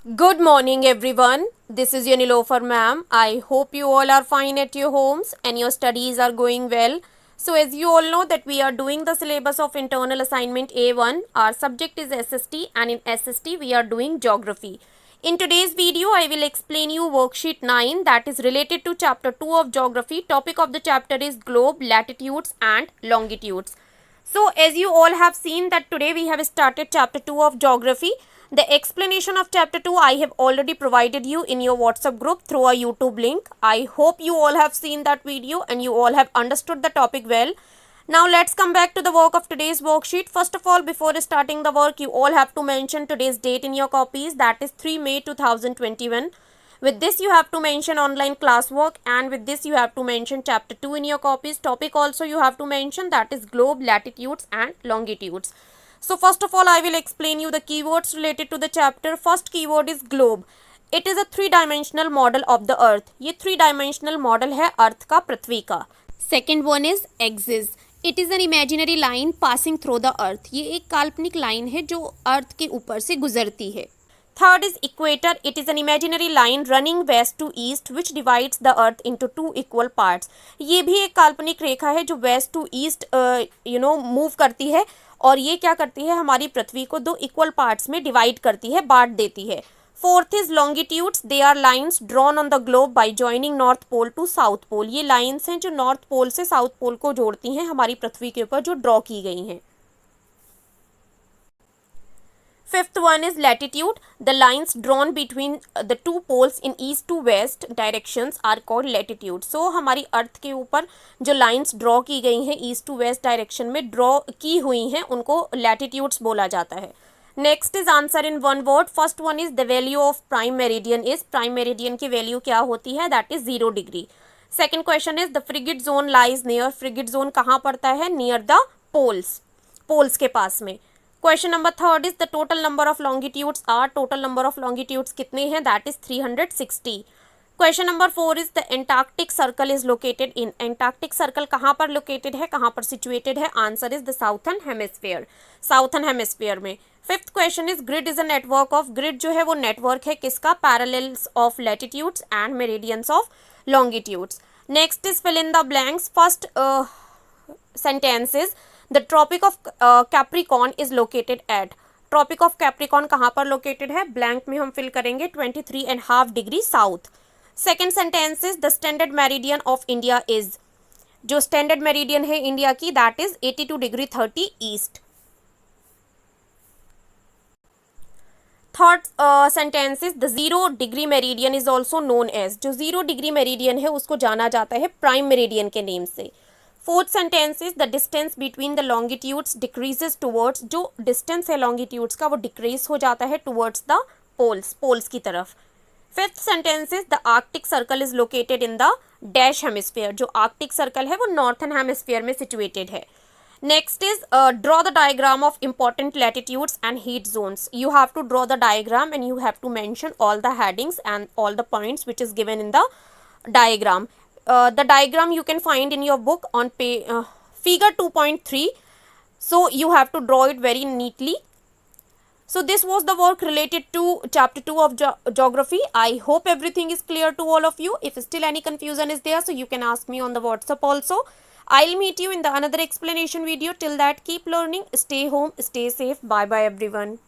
Good morning, everyone. This is Nilofer ma'am. I hope you all are fine at your homes and your studies are going well. So, as you all know that we are doing the syllabus of internal assignment A1. Our subject is SST, and in SST we are doing geography. In today's video, I will explain you worksheet 9 that is related to chapter 2 of geography. Topic of the chapter is globe, latitudes and longitudes. So, as you all have seen that today we have started chapter 2 of geography. The explanation of chapter 2 I have already provided you in your WhatsApp group through a YouTube link. I hope you all have seen that video and you all have understood the topic well. Now let's come back to the work of today's worksheet. First of all, before starting the work, you all have to mention today's date in your copies, that is 3 May 2021. With this you have to mention online classwork, and with this you have to mention chapter 2 in your copies. Topic also you have to mention, that is globe, latitudes and longitudes. So first of all, I will explain you the keywords related to the chapter. First keyword is globe. It is a 3-dimensional model of the earth. ये 3-dimensional model है अर्थ का, पृथ्वी का. Second one is axis. It is an imaginary line passing through the earth. ये एक काल्पनिक line है जो अर्थ के ऊपर से गुजरती है. Third is equator. It is an imaginary line running west to east which divides the earth into two equal parts. ये भी एक काल्पनिक रेखा है जो west to east मूव करती है और ये क्या करती है, हमारी पृथ्वी को दो इक्वल पार्ट्स में डिवाइड करती है, बांट देती है. Fourth is longitudes. They are lines drawn on the globe by joining north pole to south pole. ये लाइंस हैं जो नॉर्थ पोल से साउथ पोल को जोड़ती हैं, हमारी पृथ्वी के ऊपर जो ड्रॉ की गई हैं. Fifth one is latitude. The lines drawn between the two poles in east to west directions are called latitude. So हमारी अर्थ के ऊपर जो lines draw की गई हैं east to west direction में draw की हुई हैं उनको latitudes बोला जाता है. Next is answer in one word. First one is the value of prime meridian is. Prime meridian की value क्या होती है? That is 0 degree. Second question is the frigid zone lies near. Frigid zone कहाँ पड़ता है? Near the poles. Poles के पास में. Question number third is the total number of longitudes are. Total number of longitudes कितने हैं? That is 360. Question number four is the Antarctic Circle is located in. Antarctic Circle कहाँ पर located है, कहाँ पर सिचुएटेड है? Answer is the southern hemisphere. Southern hemisphere में. Fifth question is grid is a network of. Grid जो है वो नेटवर्क है किसका? Parallels of latitudes and meridians of longitudes. Next is fill in the blanks. First sentence is The Tropic of Capricorn is located at. Tropic of Capricorn कहाँ पर located है? Blank में हम fill करेंगे 23.5 degree south. Second sentence is the standard meridian of India is. जो standard meridian है India की that is 82 degree 30 east. Third sentence is the 0 degree meridian is also known as. जो 0 degree meridian है उसको जाना जाता है prime meridian के नेम से. Fourth sentence is the distance between the longitudes decreases towards. जो डिस्टेंस है लॉन्गिट्यूड्स का वो डिक्रीज हो जाता है टुवर्ड्स द पोल्स, पोल्स की तरफ. Fifth sentence is the arctic circle is located in the dash hemisphere. जो आर्कटिक सर्कल है वो नॉर्थन हेमिस्फीयर में सिचुएटेड है. Next is draw the diagram of important latitudes and heat zones. You have to draw the diagram and you have to mention all the headings and all the points which is given in the diagram. The diagram you can find in your book on figure 2.3. So you have to draw it very neatly. So this was the work related to chapter 2 of geography. I hope everything is clear to all of you. If still any confusion is there, so you can ask me on the WhatsApp also. I'll meet you in the another explanation video. Till that, keep learning, stay home, stay safe. Bye bye everyone.